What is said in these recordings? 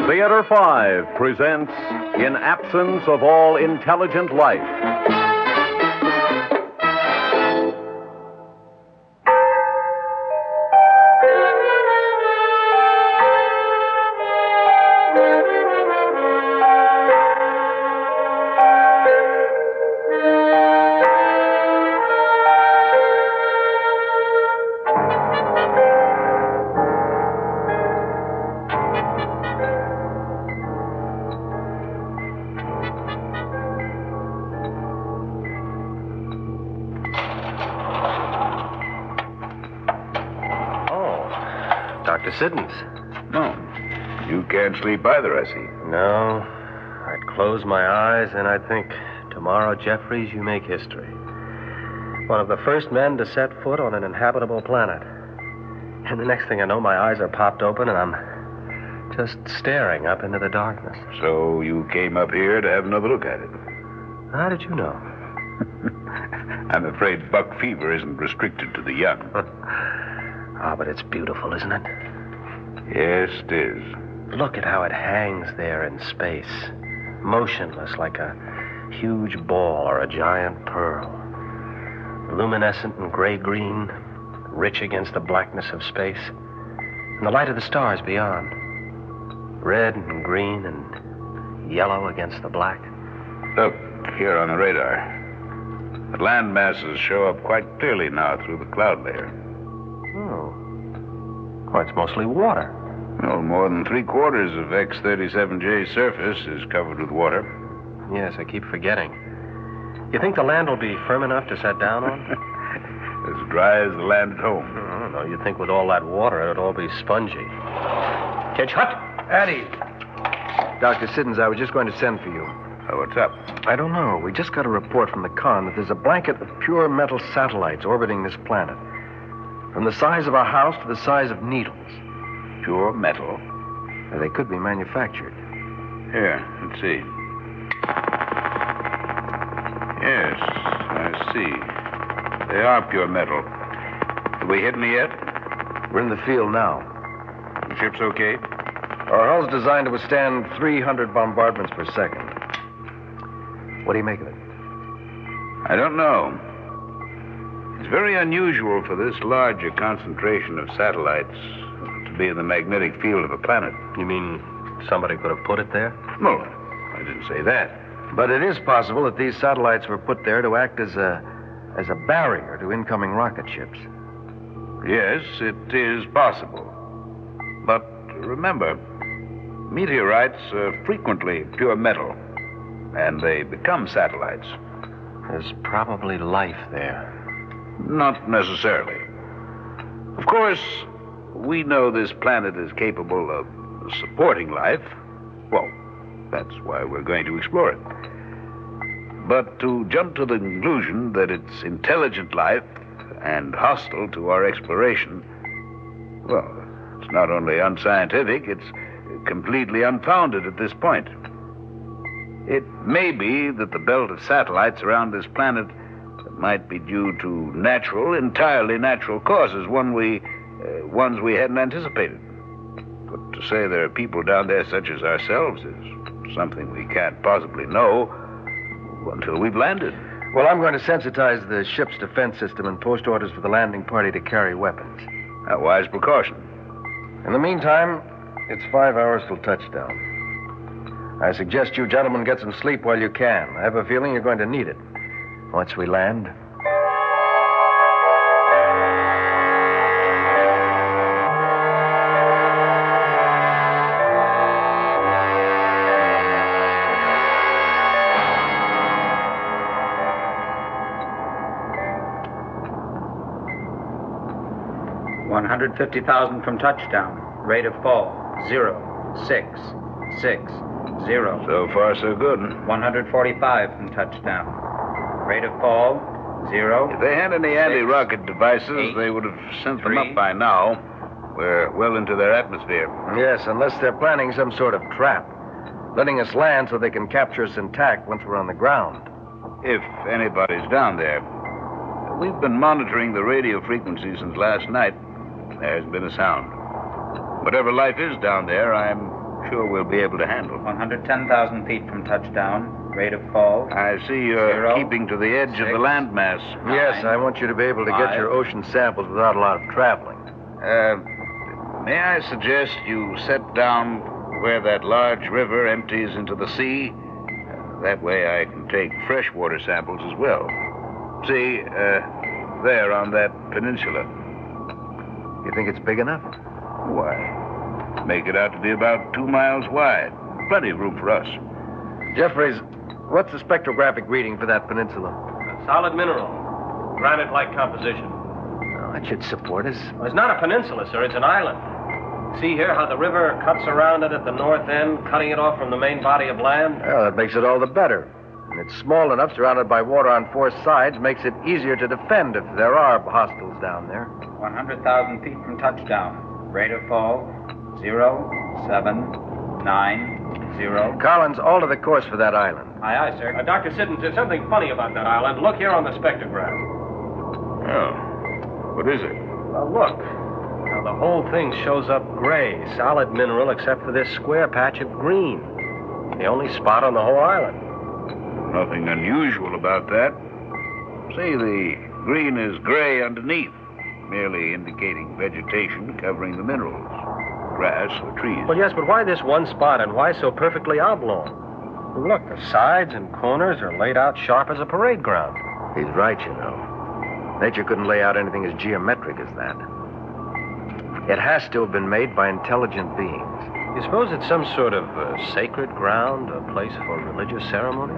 Theater 5 presents In Absence of All Intelligent Life. Siddons. No. You can't sleep either, I see. No. I'd close my eyes and I'd think, tomorrow, Jeffries, you make history. One of the first men to set foot on an inhabitable planet. And the next thing I know, my eyes are popped open and I'm just staring up into the darkness. So you came up here to have another look at it? How did you know? I'm afraid buck fever isn't restricted to the young. But it's beautiful, isn't it? Yes, it is. Look at how it hangs there in space, motionless like a huge ball or a giant pearl. Luminescent and gray-green, rich against the blackness of space, and the light of the stars beyond. Red and green and yellow against the black. Look, here on the radar. The land masses show up quite clearly now through the cloud layer. Oh, it's mostly water. Well, more than 3/4 of X-37J's surface is covered with water. Yes, I keep forgetting. You think the land will be firm enough to set down on? As dry as the land at home. I don't know. You'd think with all that water, it'd all be spongy. Catch hut! Addie. Dr. Siddons, I was just going to send for you. Oh, what's up? I don't know. We just got a report from the con that there's a blanket of pure metal satellites orbiting this planet. From the size of a house to the size of needles. Pure metal? They could be manufactured. Here, let's see. Yes, I see. They are pure metal. Have we hit any yet? We're in the field now. The ship's okay? Our hull's designed to withstand 300 bombardments per second. What do you make of it? I don't know. It's very unusual for this large a concentration of satellites to be in the magnetic field of a planet. You mean somebody could have put it there? No, I didn't say that. But it is possible that these satellites were put there to act as a barrier to incoming rocket ships. Yes, it is possible. But remember, meteorites are frequently pure metal, and they become satellites. There's probably life there. Not necessarily. Of course, we know this planet is capable of supporting life. Well, that's why we're going to explore it. But to jump to the conclusion that it's intelligent life and hostile to our exploration, well, it's not only unscientific, it's completely unfounded at this point. It may be that the belt of satellites around this planet might be due to entirely natural causes, ones we hadn't anticipated. But to say there are people down there such as ourselves is something we can't possibly know until we've landed. Well, I'm going to sensitize the ship's defense system and post orders for the landing party to carry weapons. A wise precaution. In the meantime, it's 5 hours till touchdown. I suggest you gentlemen get some sleep while you can. I have a feeling you're going to need it. Once we land. $150,000 from touchdown. Rate of fall, 0, 6, 6, 0. So far, so good. 145 from touchdown. Rate of fall, 0. If they had any anti-rocket devices, they would have sent them up by now. We're well into their atmosphere. Yes, unless they're planning some sort of trap. Letting us land so they can capture us intact once we're on the ground. If anybody's down there. We've been monitoring the radio frequency since last night. There hasn't been a sound. Whatever life is down there, I'm sure we'll be able to handle. 110,000 feet from touchdown. Rate of fall. I see you're 0, keeping to the edge of the 6, landmass. Yes, I want you to be able to get 5. your ocean samples without a lot of traveling. May I suggest you set down where that large river empties into the sea? That way I can take freshwater samples as well. See, there on that peninsula. You think it's big enough? Why, make it out to be about 2 miles wide. Plenty of room for us. Jeffries, what's the spectrographic reading for that peninsula? Solid mineral. Granite-like composition. Oh, that should support us. Well, it's not a peninsula, sir. It's an island. See here how the river cuts around it at the north end, cutting it off from the main body of land? Well, that makes it all the better. And it's small enough, surrounded by water on 4 sides, makes it easier to defend if there are hostiles down there. 100,000 feet from touchdown. Rate of fall. 0, 7, 9, 0. Collins, alter the course for that island. Aye, aye, sir. Dr. Siddons, there's something funny about that island. Look here on the spectrograph. Oh, what is it? Well, look. Now, the whole thing shows up gray, solid mineral, except for this square patch of green. The only spot on the whole island. Nothing unusual about that. See, the green is gray underneath, merely indicating vegetation covering the minerals. Grass or trees. Well, yes, but why this one spot and why so perfectly oblong? Look, the sides and corners are laid out sharp as a parade ground. He's right, you know. Nature couldn't lay out anything as geometric as that. It has to have been made by intelligent beings. You suppose it's some sort of sacred ground, a place for religious ceremony?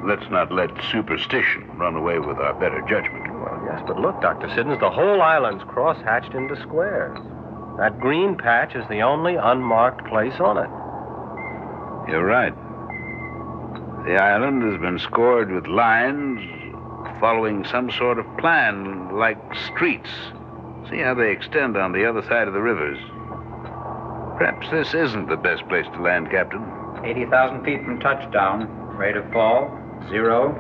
Let's not let superstition run away with our better judgment. Well, yes, but look, Dr. Siddons, the whole island's cross-hatched into squares. That green patch is the only unmarked place on it. You're right. The island has been scored with lines following some sort of plan, like streets. See how they extend on the other side of the rivers. Perhaps this isn't the best place to land, Captain. 80,000 feet from touchdown. Rate of fall. 0,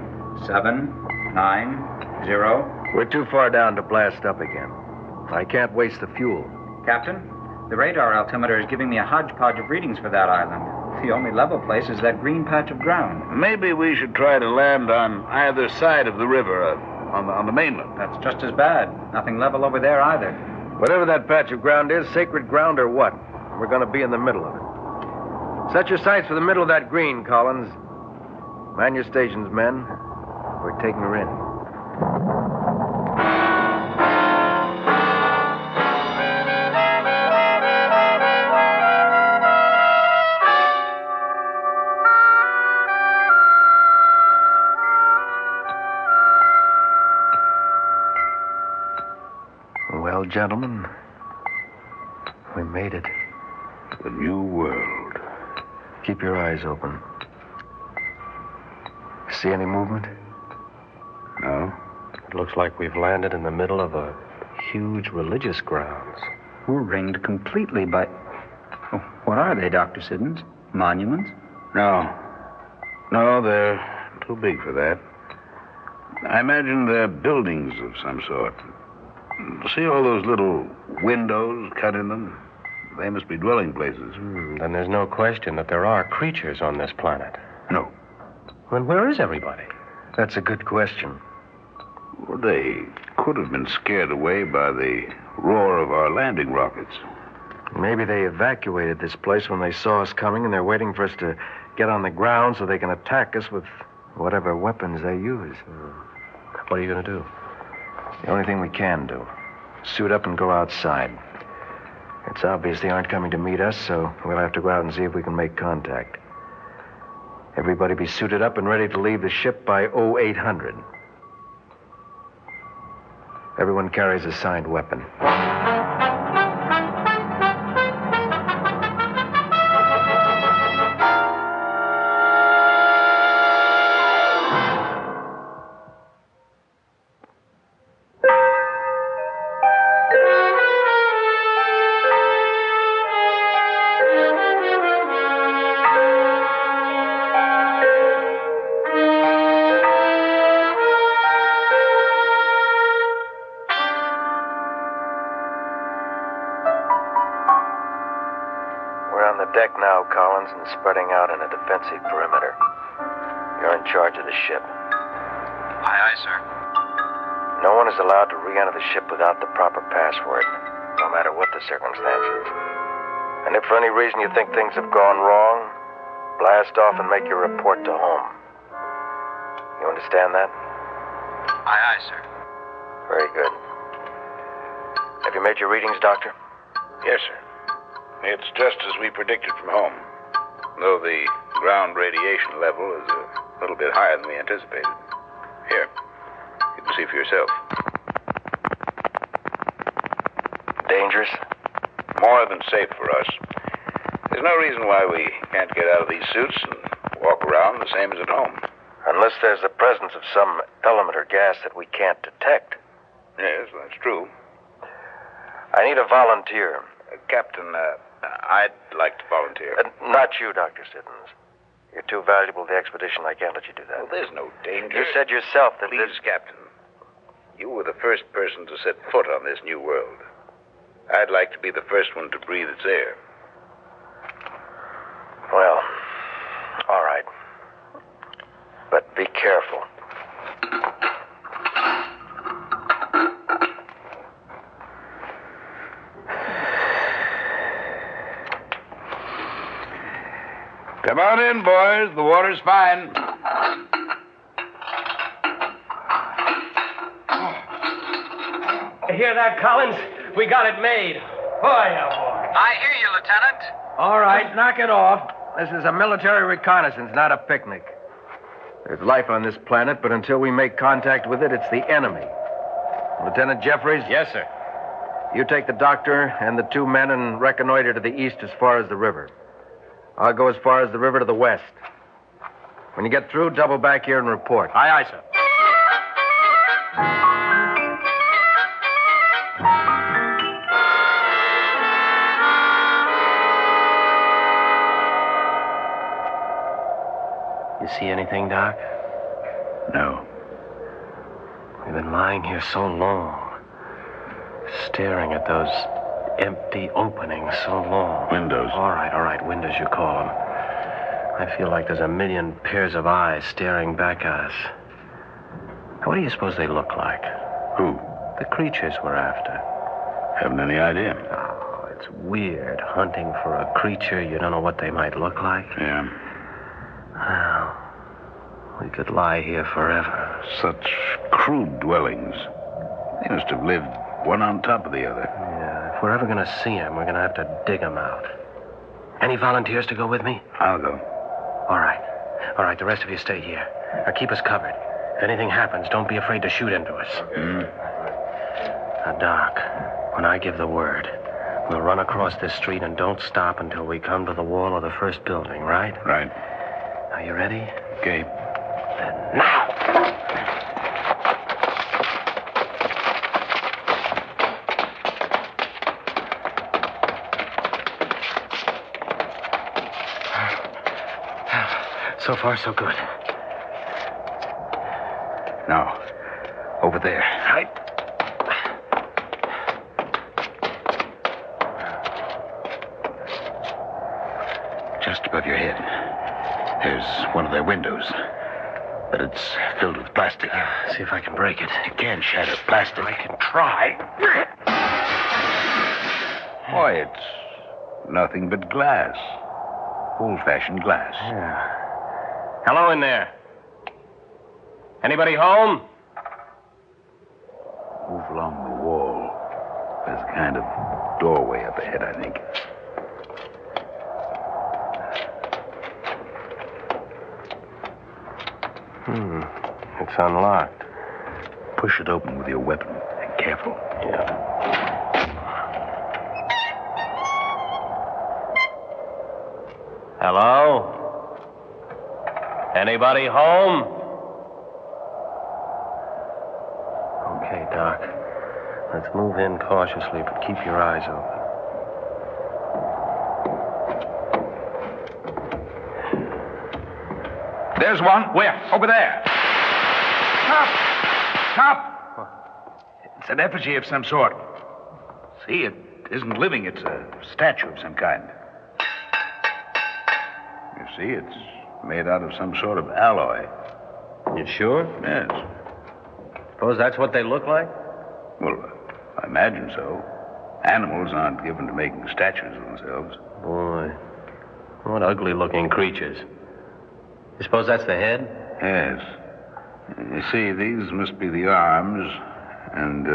7, 9, 0. We're too far down to blast up again. I can't waste the fuel. Captain, the radar altimeter is giving me a hodgepodge of readings for that island. The only level place is that green patch of ground. Maybe we should try to land on either side of the river, on the mainland. That's just as bad. Nothing level over there either. Whatever that patch of ground is, sacred ground or what, we're going to be in the middle of it. Set your sights for the middle of that green, Collins. Man your stations, men. We're taking her in. Well, gentlemen, we made it. The new world. Keep your eyes open. See any movement? No? It looks like we've landed in the middle of a huge religious grounds. We're ringed completely by... Oh, what are they, Dr. Siddons? Monuments? No. No, they're too big for that. I imagine they're buildings of some sort. See all those little windows cut in them? They must be dwelling places. Then there's no question that there are creatures on this planet. No. Then where is everybody? That's a good question. Well, they could have been scared away by the roar of our landing rockets. Maybe they evacuated this place when they saw us coming, and they're waiting for us to get on the ground so they can attack us with whatever weapons they use. What are you going to do? The only thing we can do. Suit up and go outside. It's obvious they aren't coming to meet us, so we'll have to go out and see if we can make contact. Everybody be suited up and ready to leave the ship by 0800. Everyone carries a signed weapon. on the deck now, Collins, and spreading out in a defensive perimeter. You're in charge of the ship. Aye, aye, sir. No one is allowed to re-enter the ship without the proper password, no matter what the circumstances. And if for any reason you think things have gone wrong, blast off and make your report to home. You understand that? Aye, aye, sir. Very good. Have you made your readings, Doctor? Yes, sir. It's just as we predicted from home, though the ground radiation level is a little bit higher than we anticipated. Here, you can see for yourself. Dangerous? More than safe for us. There's no reason why we can't get out of these suits and walk around the same as at home. Unless there's the presence of some element or gas that we can't detect. Yes, that's true. I need a volunteer. Captain, I'd like to volunteer. Not you, Dr. Siddons. You're too valuable to the expedition. I can't let you do that. Well, there's no danger. You said yourself that Please, Captain. You were the first person to set foot on this new world. I'd like to be the first one to breathe its air. Well, all right. But be careful. Come on in, boys. The water's fine. You hear that, Collins? We got it made. Boy, oh boy. I hear you, Lieutenant. All right, knock it off. This is a military reconnaissance, not a picnic. There's life on this planet, but until we make contact with it, it's the enemy. Lieutenant Jeffries? Yes, sir. You take the doctor and the two men and reconnoiter to the east as far as the river. I'll go as far as the river to the west. When you get through, double back here and report. Aye, aye, sir. You see anything, Doc? No. We've been lying here so long, staring at those empty openings so long. Windows. All right, windows you call them. I feel like there's a million pairs of eyes staring back at us. What do you suppose they look like? Who? The creatures we're after. Haven't any idea. Oh, it's weird, hunting for a creature you don't know what they might look like. Yeah. Well, we could lie here forever. Such crude dwellings. They must have lived one on top of the other. Yeah, if we're ever going to see them, we're going to have to dig them out. Any volunteers to go with me? I'll go. All right, the rest of you stay here. Now keep us covered. If anything happens, don't be afraid to shoot into us. Now, Doc, when I give the word, we'll run across this street and don't stop until we come to the wall of the first building, right? Right. Are you ready? Okay. Then now! So far, so good. Now, over there. Right. Just above your head. There's one of their windows. But it's filled with plastic. See if I can break it. You can't shatter plastic. I can try. Boy, it's nothing but glass. Old-fashioned glass. Yeah. Hello in there. Anybody home? Move along the wall. There's a kind of doorway up ahead, I think. It's unlocked. Push it open with your weapon. And careful. Yeah. Hello? Anybody home? Okay, Doc. Let's move in cautiously, but keep your eyes open. There's one. Where? Over there. Stop! It's an effigy of some sort. See, it isn't living. It's a statue of some kind. You see, it's made out of some sort of alloy. You sure? Yes. Suppose that's what they look like? Well, I imagine so. Animals aren't given to making statues of themselves. Boy, what ugly-looking creatures. You suppose that's the head? Yes. You see, these must be the arms, and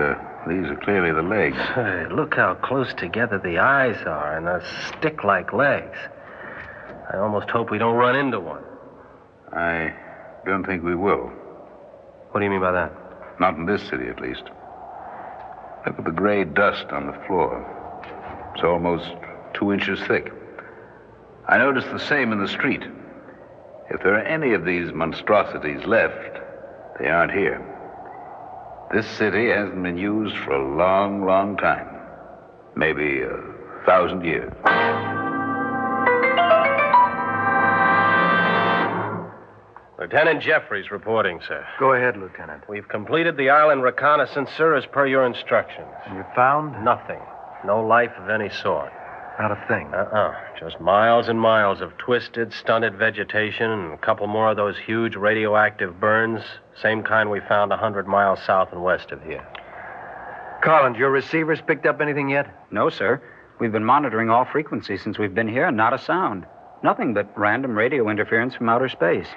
these are clearly the legs. Hey, look how close together the eyes are and the stick-like legs. I almost hope we don't run into one. I don't think we will. What do you mean by that? Not in this city, at least. Look at the gray dust on the floor. It's almost 2 inches thick. I noticed the same in the street. If there are any of these monstrosities left, they aren't here. This city hasn't been used for a long, long time. Maybe 1,000 years. Lieutenant Jeffries reporting, sir. Go ahead, Lieutenant. We've completed the island reconnaissance, sir, as per your instructions. And you found? Nothing. No life of any sort. Not a thing. Just miles and miles of twisted, stunted vegetation and a couple more of those huge radioactive burns. Same kind we found 100 miles south and west of here. Collins, your receivers picked up anything yet? No, sir. We've been monitoring all frequencies since we've been here, and not a sound. Nothing but random radio interference from outer space.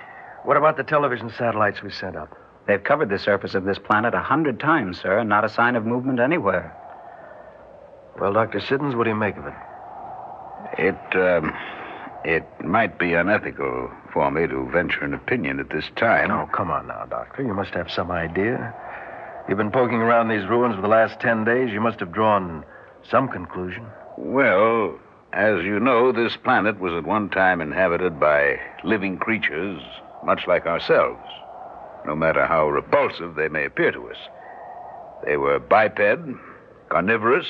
What about the television satellites we sent up? They've covered the surface of this planet 100 times, sir, and not a sign of movement anywhere. Well, Dr. Siddons, what do you make of it? It might be unethical for me to venture an opinion at this time. Oh, come on now, Doctor. You must have some idea. You've been poking around these ruins for the last 10 days. You must have drawn some conclusion. Well, as you know, this planet was at one time inhabited by living creatures, much like ourselves, no matter how repulsive they may appear to us. They were biped, carnivorous,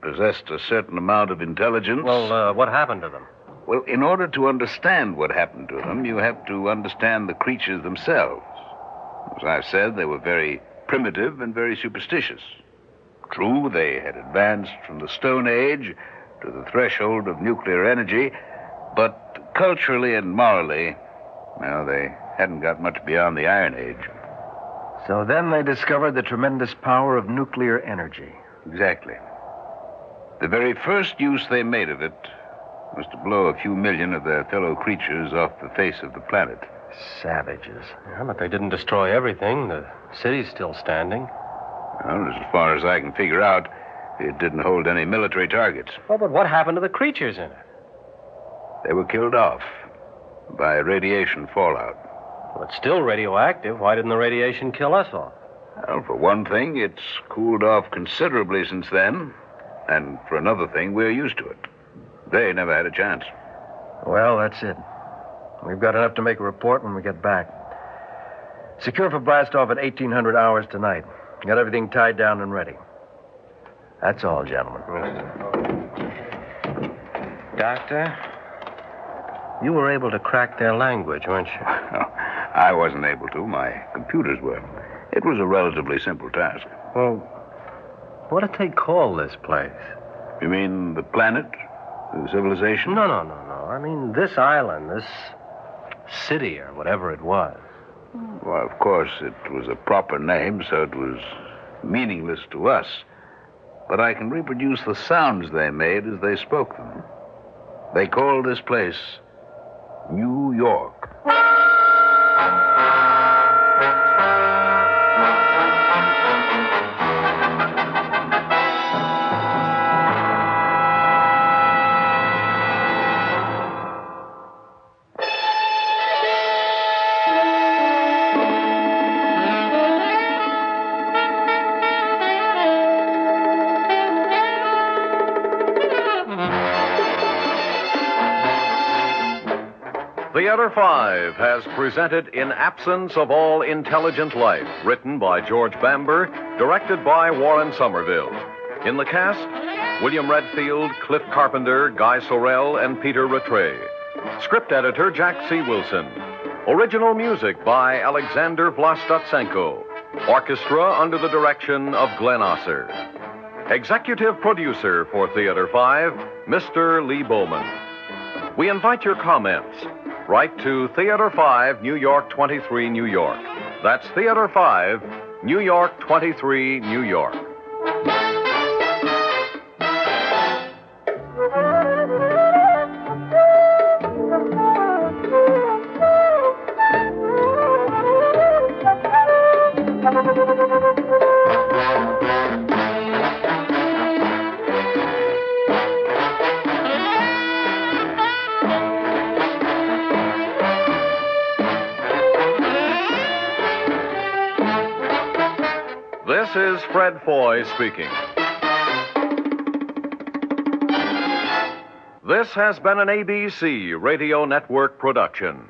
possessed a certain amount of intelligence. Well, what happened to them? Well, in order to understand what happened to them, you have to understand the creatures themselves. As I've said, they were very primitive and very superstitious. True, they had advanced from the Stone Age to the threshold of nuclear energy, but culturally and morally, well, they hadn't got much beyond the Iron Age. So then they discovered the tremendous power of nuclear energy. Exactly. The very first use they made of it was to blow a few million of their fellow creatures off the face of the planet. Savages. Yeah, but they didn't destroy everything. The city's still standing. Well, as far as I can figure out, it didn't hold any military targets. Well, but what happened to the creatures in it? They were killed off by radiation fallout. Well, it's still radioactive. Why didn't the radiation kill us off? Well, for one thing, it's cooled off considerably since then. And for another thing, we're used to it. They never had a chance. Well, that's it. We've got enough to make a report when we get back. Secure for blast-off at 1800 hours tonight. Got everything tied down and ready. That's all, gentlemen. Doctor, you were able to crack their language, weren't you? I wasn't able to. My computers were. It was a relatively simple task. Well, what did they call this place? You mean the planet? The civilization? No. I mean this island, this city, or whatever it was. Well, of course, it was a proper name, so it was meaningless to us. But I can reproduce the sounds they made as they spoke them. They called this place New York. Theater 5 has presented In Absence of All Intelligent Life, written by George Bamber, directed by Warren Somerville. In the cast, William Redfield, Cliff Carpenter, Guy Sorel, and Peter Rattray. Script editor, Jack C. Wilson. Original music by Alexander Vlastotsenko. Orchestra under the direction of Glenn Osser. Executive producer for Theater 5, Mr. Lee Bowman. We invite your comments. Write to Theater 5, New York 23, New York. That's Theater 5, New York 23, New York. This is Fred Foy speaking. This has been an ABC Radio Network production.